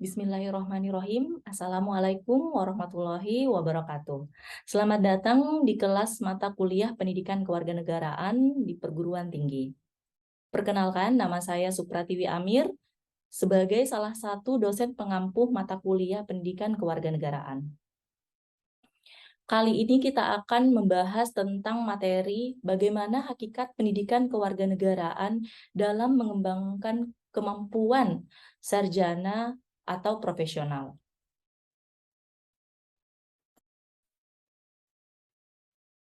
Bismillahirrahmanirrahim. Assalamualaikum warahmatullahi wabarakatuh. Selamat datang di kelas mata kuliah Pendidikan Kewarganegaraan di Perguruan Tinggi. Perkenalkan, nama saya Supratiwi Amir sebagai salah satu dosen pengampu mata kuliah Pendidikan Kewarganegaraan. Kali ini kita akan membahas tentang materi bagaimana hakikat pendidikan kewarganegaraan dalam mengembangkan kemampuan sarjana atau profesional.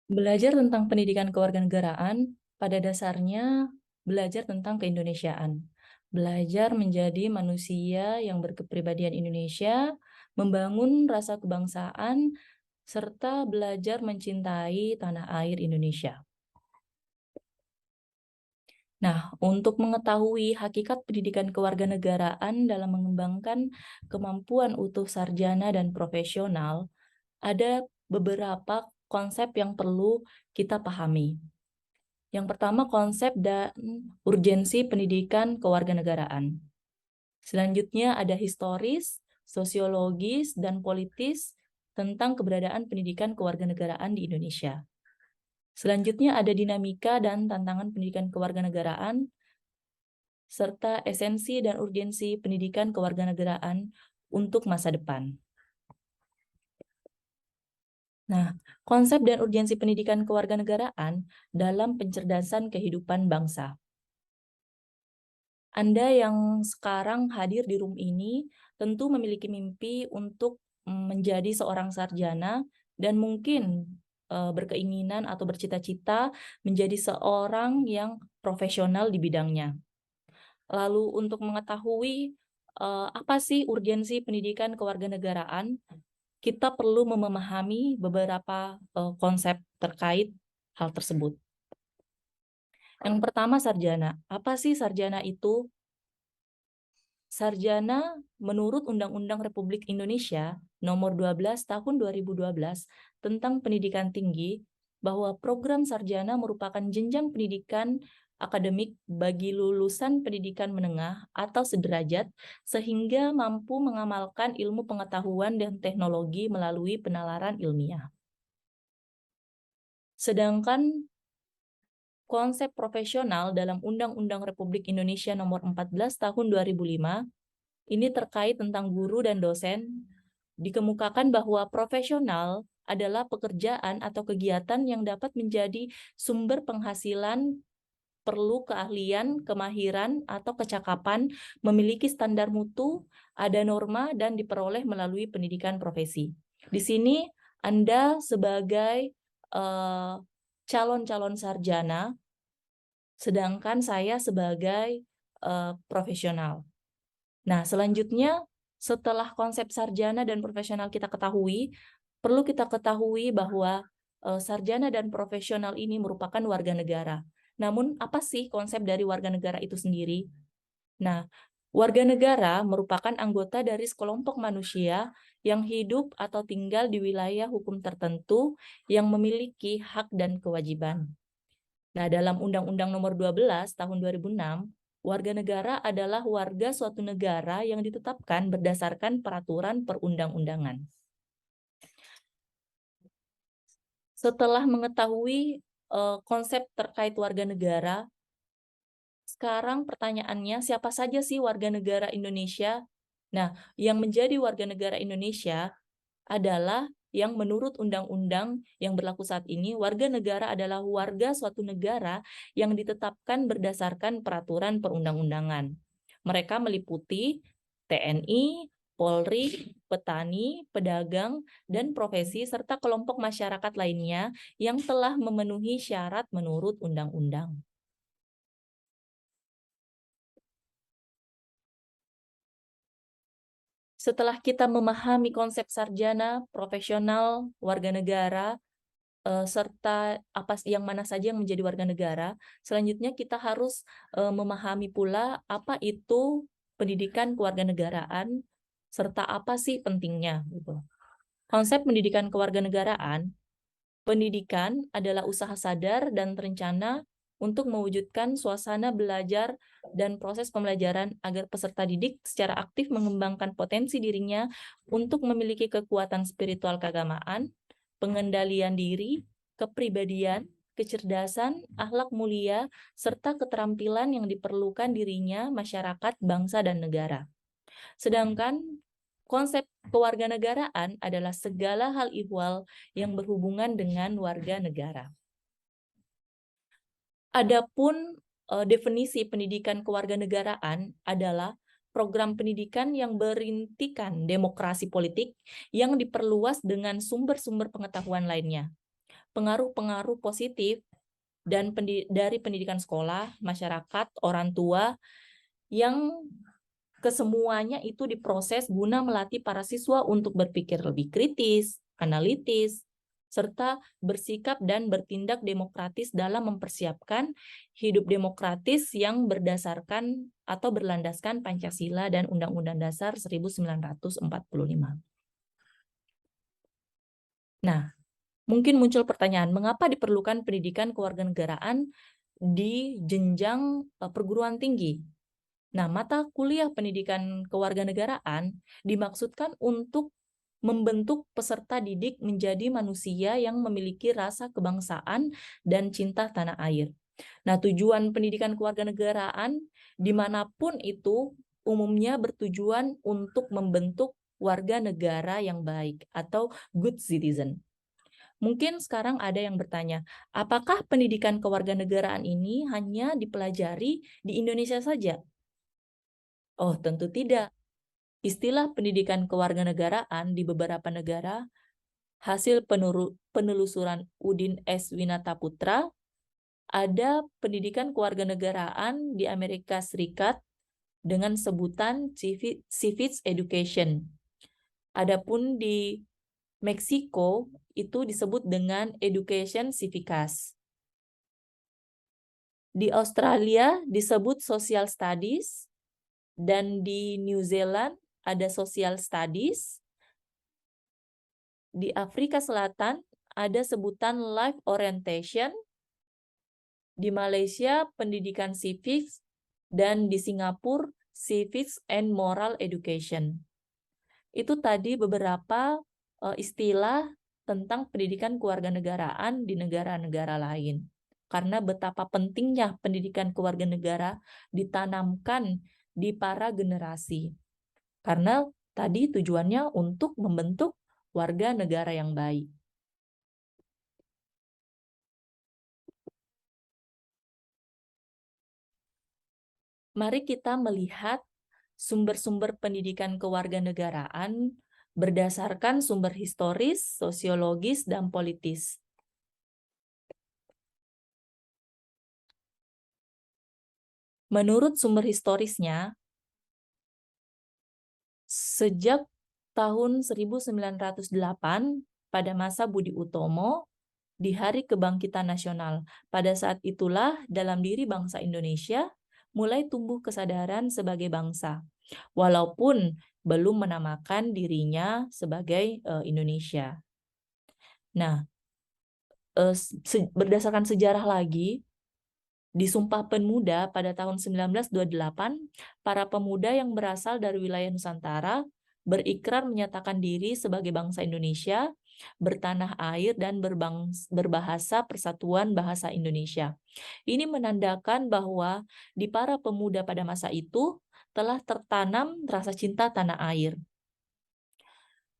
Belajar tentang pendidikan kewarganegaraan pada dasarnya belajar tentang keindonesiaan. Belajar menjadi manusia yang berkepribadian Indonesia, membangun rasa kebangsaan, serta belajar mencintai tanah air Indonesia. Nah, untuk mengetahui hakikat pendidikan kewarganegaraan dalam mengembangkan kemampuan utuh sarjana dan profesional, ada beberapa konsep yang perlu kita pahami. Yang pertama, konsep dan urgensi pendidikan kewarganegaraan. Selanjutnya ada historis, sosiologis, dan politis tentang keberadaan pendidikan kewarganegaraan di Indonesia. Selanjutnya ada dinamika dan tantangan pendidikan kewarganegaraan, serta esensi dan urgensi pendidikan kewarganegaraan untuk masa depan. Nah, konsep dan urgensi pendidikan kewarganegaraan dalam pencerdasan kehidupan bangsa. Anda yang sekarang hadir di room ini tentu memiliki mimpi untuk menjadi seorang sarjana dan mungkin berkeinginan atau bercita-cita menjadi seorang yang profesional di bidangnya. Lalu untuk mengetahui apa sih urgensi pendidikan kewarganegaraan, kita perlu memahami beberapa konsep terkait hal tersebut. Yang pertama, sarjana. Apa sih sarjana itu? Sarjana menurut Undang-Undang Republik Indonesia Nomor 12 Tahun 2012 tentang pendidikan tinggi, bahwa program sarjana merupakan jenjang pendidikan akademik bagi lulusan pendidikan menengah atau sederajat sehingga mampu mengamalkan ilmu pengetahuan dan teknologi melalui penalaran ilmiah. Sedangkan konsep profesional dalam Undang-Undang Republik Indonesia Nomor 14 Tahun 2005 ini terkait tentang guru dan dosen, dikemukakan bahwa profesional adalah pekerjaan atau kegiatan yang dapat menjadi sumber penghasilan, perlu keahlian, kemahiran, atau kecakapan, memiliki standar mutu, ada norma, dan diperoleh melalui pendidikan profesi. Di sini Anda sebagai calon-calon sarjana, sedangkan saya sebagai profesional. Nah, selanjutnya setelah konsep sarjana dan profesional kita ketahui, perlu kita ketahui bahwa sarjana dan profesional ini merupakan warga negara. Namun, apa sih konsep dari warga negara itu sendiri? Nah, warga negara merupakan anggota dari sekelompok manusia yang hidup atau tinggal di wilayah hukum tertentu yang memiliki hak dan kewajiban. Nah, dalam Undang-Undang Nomor 12 Tahun 2006, warga negara adalah warga suatu negara yang ditetapkan berdasarkan peraturan perundang-undangan. Setelah mengetahui konsep terkait warga negara, sekarang pertanyaannya, siapa saja sih warga negara Indonesia? Nah, yang menjadi warga negara Indonesia adalah yang menurut undang-undang yang berlaku saat ini, warga negara adalah warga suatu negara yang ditetapkan berdasarkan peraturan perundang-undangan. Mereka meliputi TNI, Polri, petani, pedagang, dan profesi, serta kelompok masyarakat lainnya yang telah memenuhi syarat menurut undang-undang. Setelah kita memahami konsep sarjana, profesional, warga negara, serta apa yang mana saja yang menjadi warga negara, selanjutnya kita harus memahami pula apa itu pendidikan kewarganegaraan, serta apa sih pentingnya. Gitu. Konsep pendidikan kewarganegaraan, pendidikan adalah usaha sadar dan terencana untuk mewujudkan suasana belajar dan proses pembelajaran agar peserta didik secara aktif mengembangkan potensi dirinya untuk memiliki kekuatan spiritual keagamaan, pengendalian diri, kepribadian, kecerdasan, akhlak mulia, serta keterampilan yang diperlukan dirinya, masyarakat, bangsa, dan negara. Sedangkan konsep kewarganegaraan adalah segala hal ihwal yang berhubungan dengan warga negara. Adapun definisi pendidikan kewarganegaraan adalah program pendidikan yang berintikan demokrasi politik yang diperluas dengan sumber-sumber pengetahuan lainnya. Pengaruh-pengaruh positif dan dari pendidikan sekolah, masyarakat, orang tua yang kesemuanya itu diproses guna melatih para siswa untuk berpikir lebih kritis, analitis, serta bersikap dan bertindak demokratis dalam mempersiapkan hidup demokratis yang berdasarkan atau berlandaskan Pancasila dan Undang-Undang Dasar 1945. Nah, mungkin muncul pertanyaan, mengapa diperlukan pendidikan kewarganegaraan di jenjang perguruan tinggi? Nah, mata kuliah pendidikan kewarganegaraan dimaksudkan untuk membentuk peserta didik menjadi manusia yang memiliki rasa kebangsaan dan cinta tanah air. Nah, tujuan pendidikan kewarganegaraan dimanapun itu umumnya bertujuan untuk membentuk warga negara yang baik atau good citizen. Mungkin sekarang ada yang bertanya, apakah pendidikan kewarganegaraan ini hanya dipelajari di Indonesia saja? Oh, tentu tidak. Istilah pendidikan kewarganegaraan di beberapa negara hasil penelusuran Udin S. Winata Putra, ada pendidikan kewarganegaraan di Amerika Serikat dengan sebutan civics education. Adapun di Meksiko itu disebut dengan education civicas. Di Australia disebut social studies, dan di New Zealand ada social studies. Di Afrika Selatan ada sebutan life orientation, di Malaysia pendidikan civics, dan di Singapura civics and moral education. Itu tadi beberapa istilah tentang pendidikan kewarganegaraan di negara-negara lain. Karena betapa pentingnya pendidikan kewarganegara ditanamkan di para generasi. Karena tadi tujuannya untuk membentuk warga negara yang baik. Mari kita melihat sumber-sumber pendidikan kewarganegaraan berdasarkan sumber historis, sosiologis, dan politis. Menurut sumber historisnya, sejak tahun 1908 pada masa Budi Utomo, di Hari Kebangkitan Nasional, pada saat itulah dalam diri bangsa Indonesia mulai tumbuh kesadaran sebagai bangsa, walaupun belum menamakan dirinya sebagai Indonesia. Nah, berdasarkan sejarah lagi, di Sumpah Pemuda pada tahun 1928, para pemuda yang berasal dari wilayah Nusantara berikrar menyatakan diri sebagai bangsa Indonesia, bertanah air, dan berbahasa Persatuan Bahasa Indonesia. Ini menandakan bahwa di para pemuda pada masa itu telah tertanam rasa cinta tanah air.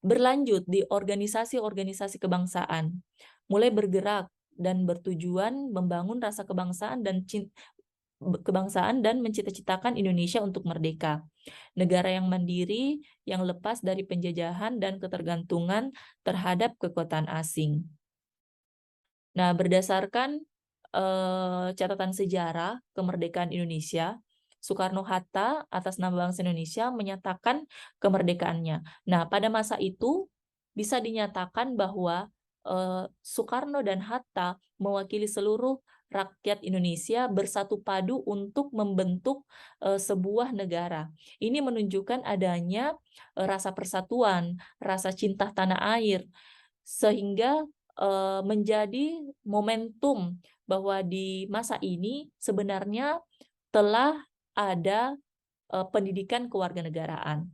Berlanjut di organisasi-organisasi kebangsaan, mulai bergerak dan bertujuan membangun rasa kebangsaan dan mencita-citakan Indonesia untuk merdeka. Negara yang mandiri, yang lepas dari penjajahan dan ketergantungan terhadap kekuatan asing. Nah, berdasarkan catatan sejarah kemerdekaan Indonesia, Soekarno-Hatta atas nama bangsa Indonesia menyatakan kemerdekaannya. Nah, pada masa itu bisa dinyatakan bahwa Soekarno dan Hatta mewakili seluruh rakyat Indonesia bersatu padu untuk membentuk sebuah negara. Ini menunjukkan adanya rasa persatuan, rasa cinta tanah air, sehingga menjadi momentum bahwa di masa ini sebenarnya telah ada pendidikan kewarganegaraan.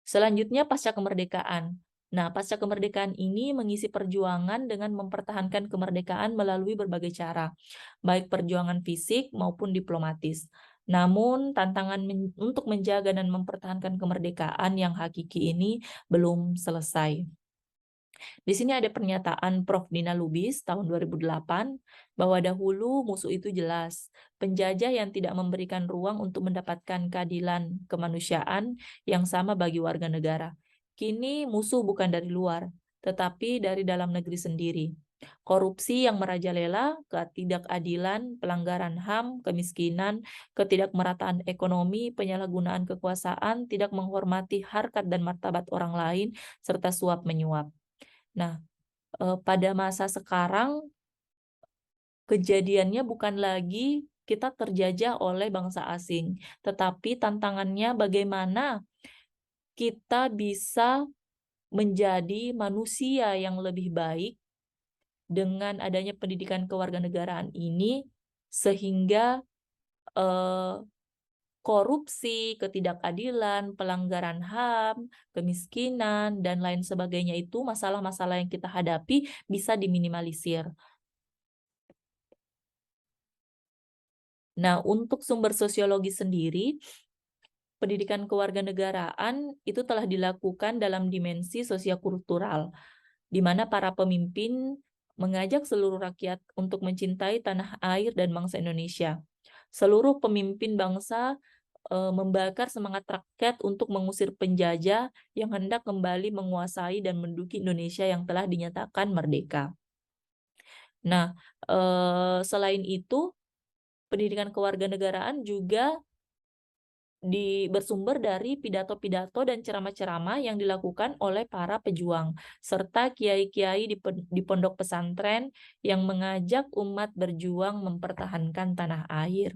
Selanjutnya pasca kemerdekaan. Nah, pasca kemerdekaan ini mengisi perjuangan dengan mempertahankan kemerdekaan melalui berbagai cara, baik perjuangan fisik maupun diplomatis. Namun, tantangan untuk menjaga dan mempertahankan kemerdekaan yang hakiki ini belum selesai. Di sini ada pernyataan Prof. Dina Lubis tahun 2008 bahwa dahulu musuh itu jelas, penjajah yang tidak memberikan ruang untuk mendapatkan keadilan kemanusiaan yang sama bagi warga negara. Kini musuh bukan dari luar, tetapi dari dalam negeri sendiri. Korupsi yang merajalela, ketidakadilan, pelanggaran HAM, kemiskinan, ketidakmerataan ekonomi, penyalahgunaan kekuasaan, tidak menghormati harkat dan martabat orang lain, serta suap menyuap. Nah, pada masa sekarang kejadiannya bukan lagi kita terjajah oleh bangsa asing, tetapi tantangannya bagaimana kita bisa menjadi manusia yang lebih baik dengan adanya pendidikan kewarganegaraan ini, sehingga korupsi, ketidakadilan, pelanggaran HAM, kemiskinan, dan lain sebagainya itu masalah-masalah yang kita hadapi bisa diminimalisir. Nah, untuk sumber sosiologi sendiri, pendidikan kewarganegaraan itu telah dilakukan dalam dimensi sosiokultural, di mana para pemimpin mengajak seluruh rakyat untuk mencintai tanah air dan bangsa Indonesia. Seluruh pemimpin bangsa membakar semangat rakyat untuk mengusir penjajah yang hendak kembali menguasai dan menduduki Indonesia yang telah dinyatakan merdeka. Nah, selain itu, pendidikan kewarganegaraan juga bersumber dari pidato-pidato dan ceramah-ceramah yang dilakukan oleh para pejuang, serta kiai-kiai di pondok pesantren yang mengajak umat berjuang mempertahankan tanah air.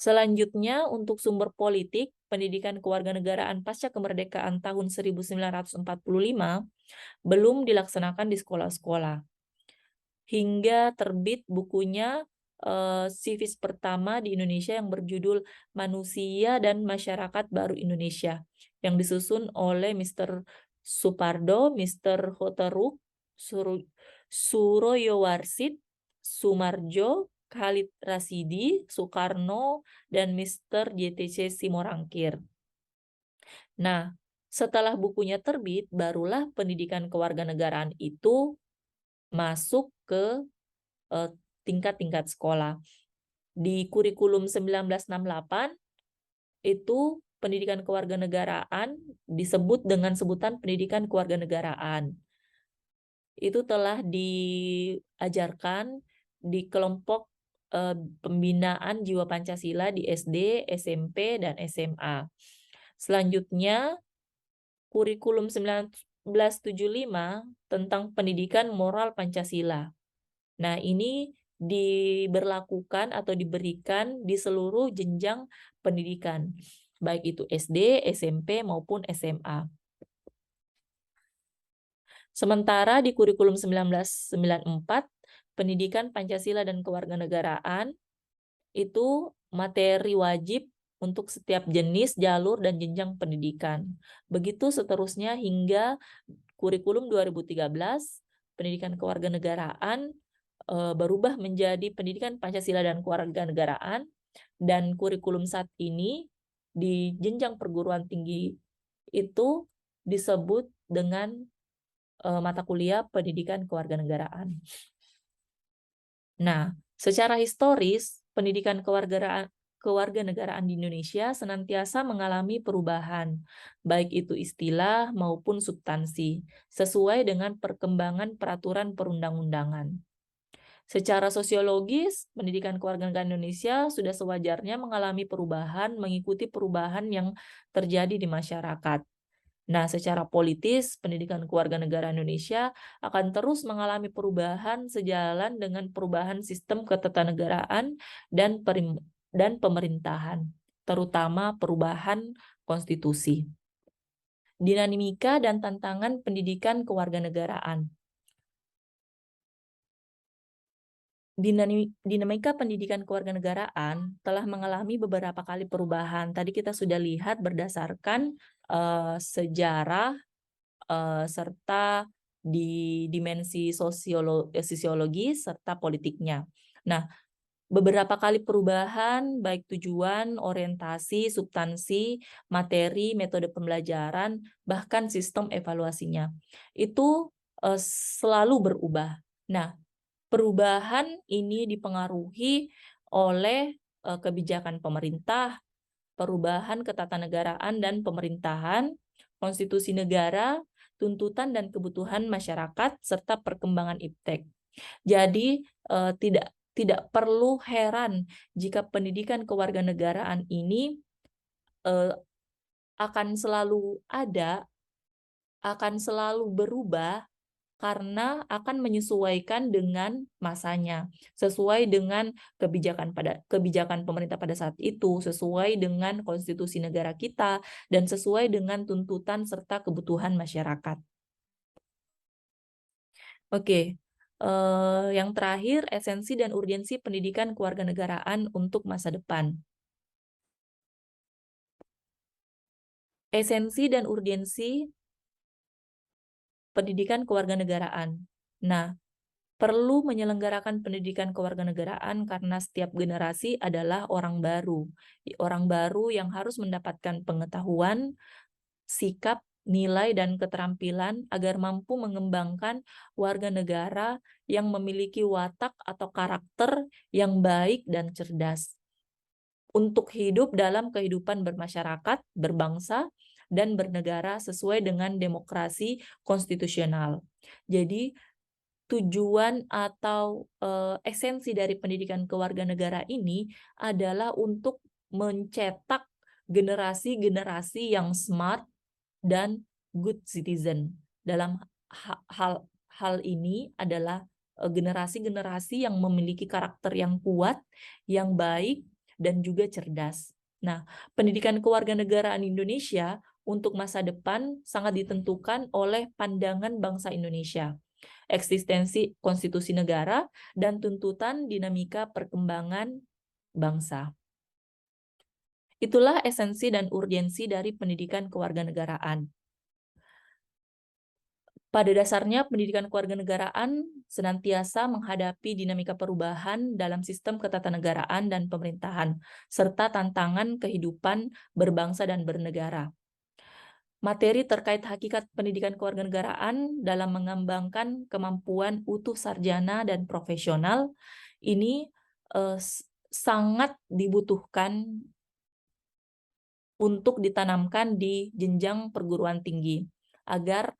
Selanjutnya, untuk sumber politik, pendidikan kewarganegaraan pasca kemerdekaan tahun 1945 belum dilaksanakan di sekolah-sekolah. Hingga terbit bukunya Civis pertama di Indonesia yang berjudul Manusia dan Masyarakat Baru Indonesia, yang disusun oleh Mr. Supardo, Mr. Hoteruk, Suroyowarsid, Sumarjo, Khalid Rasidi, Soekarno, dan Mr. JTC Simorangkir. Nah, setelah bukunya terbit, barulah pendidikan kewarganegaraan itu masuk ke tingkat-tingkat sekolah. Di kurikulum 1968 itu pendidikan kewarganegaraan disebut dengan sebutan pendidikan kewarganegaraan. Itu telah diajarkan di kelompok pembinaan jiwa Pancasila di SD, SMP, dan SMA. Selanjutnya, kurikulum 1975 tentang pendidikan moral Pancasila. Nah, ini diberlakukan atau diberikan di seluruh jenjang pendidikan, baik itu SD, SMP, maupun SMA. Sementara di kurikulum 1994, pendidikan Pancasila dan kewarganegaraan itu materi wajib untuk setiap jenis, jalur, dan jenjang pendidikan. Begitu seterusnya hingga kurikulum 2013, pendidikan kewarganegaraan berubah menjadi pendidikan Pancasila dan kewarganegaraan, dan kurikulum saat ini di jenjang perguruan tinggi itu disebut dengan mata kuliah pendidikan kewarganegaraan. Nah, secara historis, pendidikan kewarganegaraan di Indonesia senantiasa mengalami perubahan, baik itu istilah maupun substansi, sesuai dengan perkembangan peraturan perundang-undangan. Secara sosiologis, pendidikan kewarganegaraan Indonesia sudah sewajarnya mengalami perubahan mengikuti perubahan yang terjadi di masyarakat. Nah, secara politis, pendidikan kewarganegaraan Indonesia akan terus mengalami perubahan sejalan dengan perubahan sistem ketatanegaraan dan pemerintahan, terutama perubahan konstitusi. Dinamika dan tantangan pendidikan kewarganegaraan. Dinamika pendidikan kewarganegaraan telah mengalami beberapa kali perubahan. Tadi kita sudah lihat berdasarkan sejarah serta di dimensi sosiologi serta politiknya. Nah, beberapa kali perubahan baik tujuan, orientasi, substansi, materi, metode pembelajaran, bahkan sistem evaluasinya. Itu selalu berubah. Nah, perubahan ini dipengaruhi oleh kebijakan pemerintah, perubahan ketatanegaraan dan pemerintahan, konstitusi negara, tuntutan dan kebutuhan masyarakat, serta perkembangan iptek. Jadi tidak perlu heran jika pendidikan kewarganegaraan ini akan selalu ada, akan selalu berubah, karena akan menyesuaikan dengan masanya, sesuai dengan kebijakan pemerintah pada saat itu, sesuai dengan konstitusi negara kita, dan sesuai dengan tuntutan serta kebutuhan masyarakat. Oke, yang terakhir, esensi dan urgensi pendidikan kewarganegaraan untuk masa depan. Esensi dan urgensi pendidikan kewarganegaraan. Nah, perlu menyelenggarakan pendidikan kewarganegaraan karena setiap generasi adalah orang baru. Orang baru yang harus mendapatkan pengetahuan, sikap, nilai, dan keterampilan agar mampu mengembangkan warga negara yang memiliki watak atau karakter yang baik dan cerdas untuk hidup dalam kehidupan bermasyarakat, berbangsa, dan bernegara sesuai dengan demokrasi konstitusional. Jadi, tujuan atau esensi dari pendidikan kewarganegara ini adalah untuk mencetak generasi-generasi yang smart dan good citizen. Dalam hal ini adalah generasi-generasi yang memiliki karakter yang kuat, yang baik, dan juga cerdas. Nah, pendidikan kewarganegaraan Indonesia untuk masa depan sangat ditentukan oleh pandangan bangsa Indonesia, eksistensi konstitusi negara, dan tuntutan dinamika perkembangan bangsa. Itulah esensi dan urgensi dari pendidikan kewarganegaraan. Pada dasarnya, pendidikan kewarganegaraan senantiasa menghadapi dinamika perubahan dalam sistem ketatanegaraan dan pemerintahan, serta tantangan kehidupan berbangsa dan bernegara. Materi terkait hakikat pendidikan kewarganegaraan dalam mengembangkan kemampuan utuh sarjana dan profesional ini sangat dibutuhkan untuk ditanamkan di jenjang perguruan tinggi agar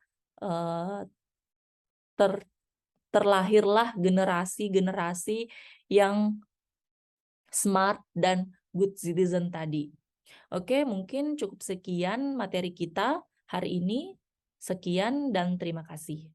terlahirlah generasi-generasi yang smart dan good citizen tadi. Oke, mungkin cukup sekian materi kita hari ini. Sekian dan terima kasih.